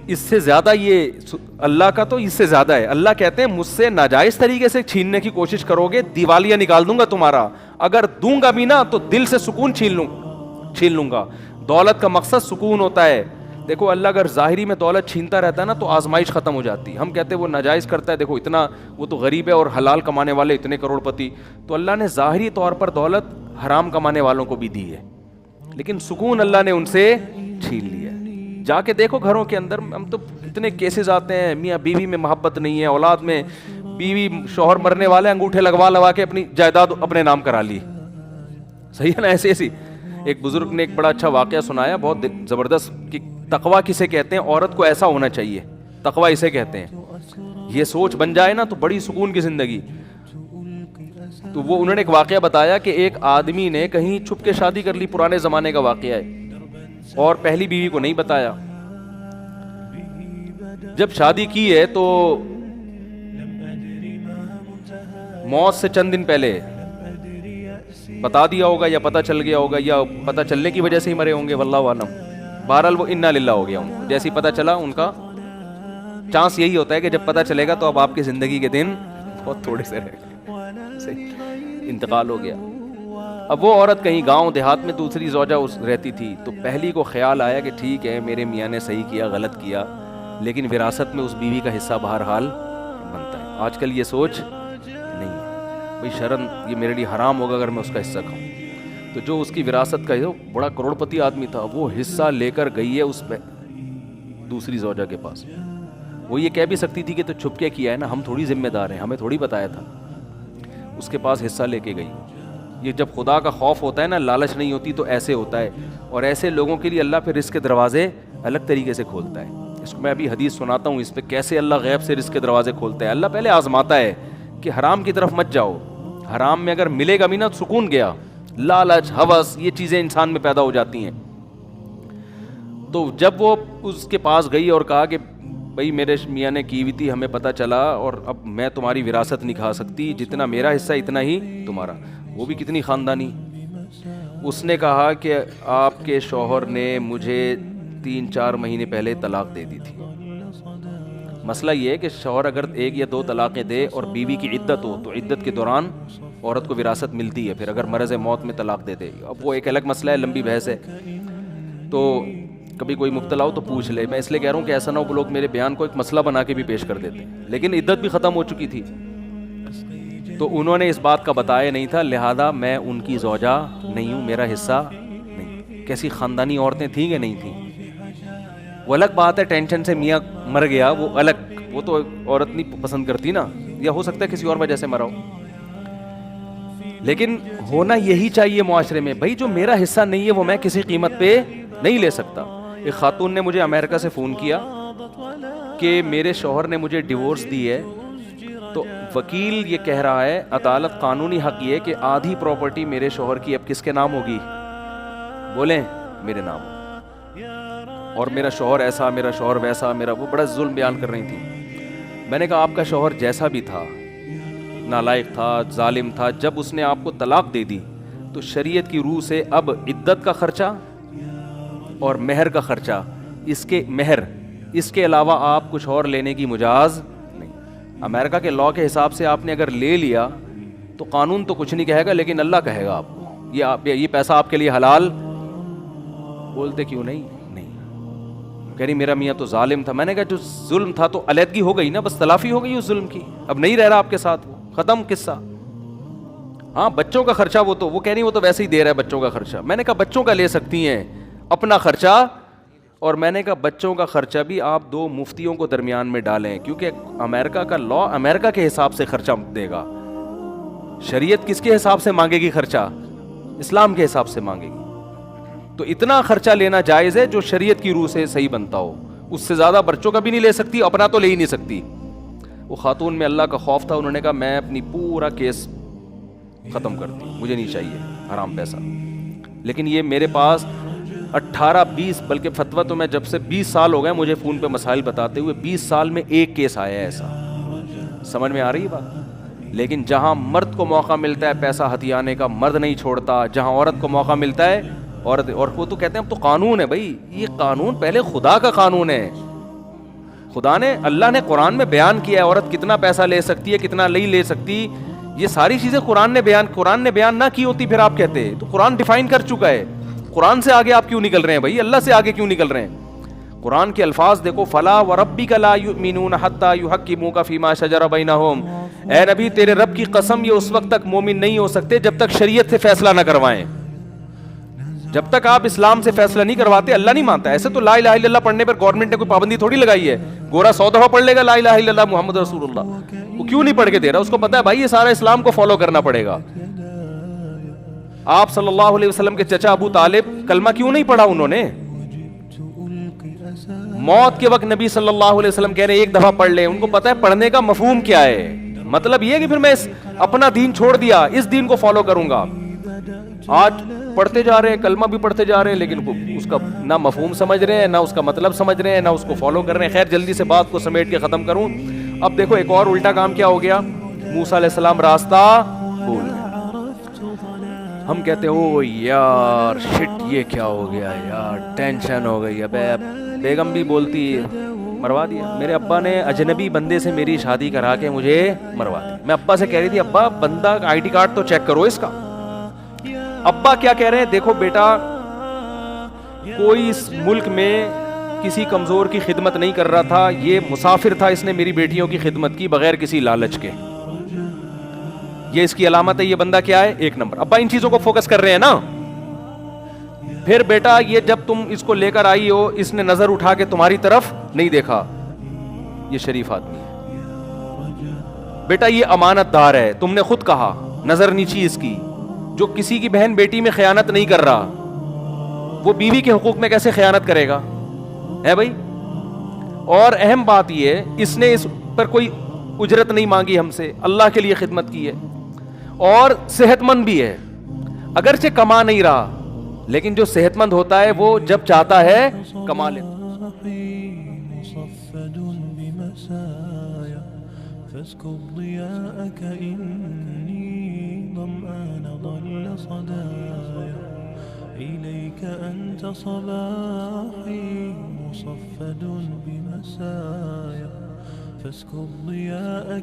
اس سے زیادہ یہ اللہ کا تو اس سے زیادہ ہے. اللہ کہتے ہیں مجھ سے ناجائز طریقے سے چھیننے کی کوشش کرو گے دیوالیاں نکال دوں گا تمہارا, اگر دوں گا بھی نا تو دل سے سکون چھین لوں گا. دولت کا مقصد سکون ہوتا ہے. دیکھو اللہ اگر ظاہری میں دولت چھینتا رہتا ہے نا تو آزمائش ختم ہو جاتی ہے. ہم کہتے ہیں وہ ناجائز کرتا ہے, دیکھو اتنا وہ تو غریب ہے اور حلال کمانے والے اتنے کروڑ پتی. تو اللہ نے ظاہری طور پر دولت حرام کمانے والوں کو بھی دی ہے, لیکن سکون اللہ نے ان سے چھین لیا. جا کے دیکھو گھروں کے اندر, ہم تو اتنے کیسز آتے ہیں میاں بیوی میں محبت نہیں ہے, اولاد میں, بیوی شوہر مرنے والے انگوٹھے لگوا کے اپنی جائیداد اپنے نام کرا لی. صحیح ہے نا, ایسی. ایک بزرگ نے ایک بڑا اچھا واقعہ سنایا, بہت زبردست, کہ تقویٰ کسے کہتے ہیں, عورت کو ایسا ہونا چاہیے, تقویٰ اسے کہتے ہیں. یہ سوچ بن جائے نا تو بڑی سکون کی زندگی. تو وہ انہوں نے ایک واقعہ بتایا کہ ایک آدمی نے کہیں چھپ کے شادی کر لی, پرانے زمانے کا واقعہ ہے, اور پہلی بیوی کو نہیں بتایا. جب شادی کی ہے تو موت سے چند دن پہلے بتا دیا ہوگا, یا پتہ چل گیا ہوگا, یا پتہ چلنے کی وجہ سے ہی مرے ہوں گے, واللہ اعلم. بہرحال وہ انا للہ ہو گیا. جیسے پتہ چلا, ان کا چانس یہی ہوتا ہے کہ جب پتہ چلے گا تو اب آپ کی زندگی کے دن بہت تھوڑے سے رہ گئے, انتقال ہو گیا. اب وہ عورت کہیں گاؤں دیہات میں دوسری زوجہ رہتی تھی, تو پہلی کو خیال آیا کہ ٹھیک ہے میرے میاں نے صحیح کیا, غلط کیا, لیکن وراثت میں اس بیوی کا حصہ بہرحال بنتا ہے. آج کل یہ سوچ نہیں ہے, بھئی شرم, یہ میرے لیے حرام ہوگا اگر میں اس کا حصہ کھاؤں. تو جو اس کی وراثت کا بڑا کروڑ پتی آدمی تھا, وہ حصہ لے کر گئی ہے اس پہ دوسری زوجہ کے پاس. وہ یہ کہہ بھی سکتی تھی کہ تو چھپ کے کیا ہے نا, ہم تھوڑی ذمہ دار ہیں, ہمیں تھوڑی بتایا تھا. اس کے پاس حصہ لے کے گئی. یہ جب خدا کا خوف ہوتا ہے نا, لالچ نہیں ہوتی, تو ایسے ہوتا ہے. اور ایسے لوگوں کے لیے اللہ پھر رزق کے دروازے الگ طریقے سے کھولتا ہے. اس کو میں ابھی حدیث سناتا ہوں اس پہ, کیسے اللہ غیب سے رزق کے دروازے کھولتا ہے. اللہ پہلے آزماتا ہے کہ حرام کی طرف مت جاؤ, حرام میں اگر ملے گا بھی نا سکون گیا. لالچ, ہوس, یہ چیزیں انسان میں پیدا ہو جاتی ہیں. تو جب وہ اس کے پاس گئی اور کہا کہ بھئی میرے میاں نے کی ہوئی تھی, ہمیں پتہ چلا, اور اب میں تمہاری وراثت نہیں کھا سکتی, جتنا میرا حصہ اتنا ہی تمہارا. وہ بھی کتنی خاندانی. اس نے کہا کہ آپ کے شوہر نے مجھے 3-4 مہینے پہلے طلاق دے دی تھی. مسئلہ یہ ہے کہ شوہر اگر 1 یا 2 طلاقیں دے اور بیوی کی عدت ہو تو عدت کے دوران عورت کو وراثت ملتی ہے. پھر اگر مرض موت میں طلاق دے دے, اب وہ ایک الگ مسئلہ ہے, لمبی بحث ہے. تو کبھی کوئی مبتلا ہو تو پوچھ لے. میں اس لیے کہہ رہا ہوں کہ ایسا نہ ہو لوگ میرے بیان کو ایک مسئلہ بنا کے بھی پیش کر دیتے ہیں, لیکن عدت بھی ختم ہو چکی تھی. تو انہوں نے اس بات کا بتایا نہیں تھا, لہذا میں ان کی زوجہ نہیں ہوں, میرا حصہ نہیں. کیسی خاندانی عورتیں تھیں کہ نہیں تھیں. وہ الگ بات ہے, ٹینشن سے میاں مر گیا, وہ الگ, وہ تو عورت نہیں پسند کرتی نا, یا ہو سکتا ہے کسی اور وجہ سے مرا ہو. لیکن ہونا یہی چاہیے معاشرے میں, بھائی جو میرا حصہ نہیں ہے وہ میں کسی قیمت پہ نہیں لے سکتا. ایک خاتون نے مجھے امریکہ سے فون کیا کہ میرے شوہر نے مجھے ڈیورس دی ہے, تو وکیل یہ کہہ رہا ہے, عدالت قانونی حق یہ ہے کہ آدھی پراپرٹی میرے شوہر کی اب کس کے نام ہوگی, بولیں میرے نام, اور میرا شوہر ایسا, میرا شوہر ویسا, میرا وہ بڑا ظلم بیان کر رہی تھی. میں نے کہا آپ کا شوہر جیسا بھی تھا, نالائق تھا, ظالم تھا, جب اس نے آپ کو طلاق دے دی تو شریعت کی روح سے اب عدت کا خرچہ اور مہر کا خرچہ, اس کے علاوہ آپ کچھ اور لینے کی مجاز نہیں. امریکہ کے لاء کے حساب سے آپ نے اگر لے لیا تو قانون تو کچھ نہیں کہے گا, لیکن اللہ کہے گا آپ کو یہ پیسہ آپ کے لیے حلال. بولتے کیوں نہیں, کہہ رہی میرا میاں تو ظالم تھا. میں نے کہا جو ظلم تھا تو علیحدگی ہو گئی نا, بس تلافی ہو گئی اس ظلم کی, اب نہیں رہ رہا آپ کے ساتھ, وہ ختم قصہ. ہاں بچوں کا خرچہ وہ کہہ رہی وہ تو ویسے ہی دے رہا ہے بچوں کا خرچہ. میں نے کہا بچوں کا لے سکتی ہیں اپنا خرچہ, اور میں نے کہا بچوں کا خرچہ بھی آپ 2 مفتیوں کو درمیان میں ڈالیں, کیونکہ امریکہ کا لاء امریکہ کے حساب سے خرچہ دے گا. شریعت کس کے حساب سے مانگے گی خرچہ, اسلام کے حساب سے مانگے گی. تو اتنا خرچہ لینا جائز ہے جو شریعت کی روح سے صحیح بنتا ہو, اس سے زیادہ بچوں کا بھی نہیں لے سکتی, اپنا تو لے ہی نہیں سکتی. وہ خاتون میں اللہ کا خوف تھا, انہوں نے کہا میں اپنی پورا کیس ختم کرتی ہوں, مجھے نہیں چاہیے حرام پیسہ. لیکن یہ میرے پاس 18-20 بلکہ فتویٰ تو میں جب سے 20 سال ہو گئے مجھے فون پہ مسائل بتاتے ہوئے, 20 سال میں ایک کیس آیا ہے ایسا. سمجھ میں آ رہی ہے بات. لیکن جہاں مرد کو موقع ملتا ہے پیسہ ہتھیانے کا, مرد نہیں چھوڑتا. جہاں عورت کو موقع ملتا ہے عورت, اور وہ تو کہتے ہیں اب تو قانون ہے. بھائی یہ قانون پہلے خدا کا قانون ہے, خدا نے, اللہ نے قرآن میں بیان کیا ہے عورت کتنا پیسہ لے سکتی ہے, کتنا نہیں لے سکتی, یہ ساری چیزیں قرآن نے بیان نہ کی ہوتی پھر آپ کہتے. تو قرآن ڈیفائن کر چکا ہے. قرآن سے آگے آپ کیوں نکل رہے ہیں بھائی, اللہ سے آگے کیوں نکل رہے ہیں؟ قرآن کے الفاظ دیکھو, فلا وربک لا یؤمنون حتی یحکموک فیما شجر بینہم, اے نبی تیرے رب کی قسم یہ اس وقت تک مومن نہیں ہو سکتے جب تک شریعت سے فیصلہ نہ کروائیں. جب تک آپ اسلام سے فیصلہ نہیں کرواتے اللہ نہیں مانتا. ایسے تو لا الہ الا اللہ پڑھنے پر گورنمنٹ نے کوئی پابندی تھوڑی لگائی ہے. گورا 100 دفعہ پڑھ لے گا لا الہ الا اللہ محمد رسول اللہ, وہ کیوں نہیں پڑھ کے دے رہا؟ اس کو پتا ہے بھائی یہ سارا اسلام کو فالو کرنا پڑے گا. آپ صلی اللہ علیہ وسلم کے چچا ابو طالب کلمہ کیوں نہیں پڑھا انہوں نے؟ موت کے وقت نبی صلی اللہ علیہ وسلم کہہ رہے ہیں ایک دفعہ پڑھ لے. ان کو پتا ہے پڑھنے کا مفہوم کیا ہے, مطلب یہ کہ پھر میں اپنا دین چھوڑ دیا, اس دین کو فالو کروں گا. آج پڑھتے جا رہے ہیں, کلمہ بھی پڑھتے جا رہے ہیں, لیکن اس کا نہ مفہوم سمجھ رہے ہیں, نہ اس کا مطلب سمجھ رہے ہیں, نہ اس کو فالو کر رہے ہیں. خیر جلدی سے بات کو سمیٹ کے ختم کروں. اب دیکھو ایک اور الٹا کام کیا ہو گیا, موسیٰ علیہ السلام راستہ بھول گئے. ہم کہتے ہیں او یار شٹ یہ کیا ہو گیا یار, ٹینشن ہو گئی. ابے بیگم بھی بولتی مروا دیا, میرے ابا نے اجنبی بندے سے میری شادی کرا کے مجھے مروا دی. میں ابا سے کہہ رہی تھی ابا بندہ آئی ڈی کارڈ تو چیک کرو اس کا. ابا کیا کہہ رہے ہیں, دیکھو بیٹا کوئی اس ملک میں کسی کمزور کی خدمت نہیں کر رہا تھا, یہ مسافر تھا, اس نے میری بیٹیوں کی خدمت کی بغیر کسی لالچ کے, یہ اس کی علامت ہے. یہ بندہ کیا ہے, ایک نمبر. ابا ان چیزوں کو فوکس کر رہے ہیں نا. پھر بیٹا یہ جب تم اس کو لے کر آئی ہو اس نے نظر اٹھا کے تمہاری طرف نہیں دیکھا, یہ شریف آدمی ہے. بیٹا یہ امانت دار ہے, تم نے خود کہا نظر نیچی اس کی. جو کسی کی بہن بیٹی میں خیانت نہیں کر رہا وہ بیوی کے حقوق میں کیسے خیانت کرے گا, ہے بھائی. اور اہم بات یہ اس نے اس پر کوئی اجرت نہیں مانگی ہم سے, اللہ کے لیے خدمت کی ہے, اور صحت مند بھی ہے. اگرچہ کما نہیں رہا لیکن جو صحت مند ہوتا ہے وہ جب چاہتا ہے کما لیتا. إليك أنت صباحي مصفد بمسايا فاسكب ضياءك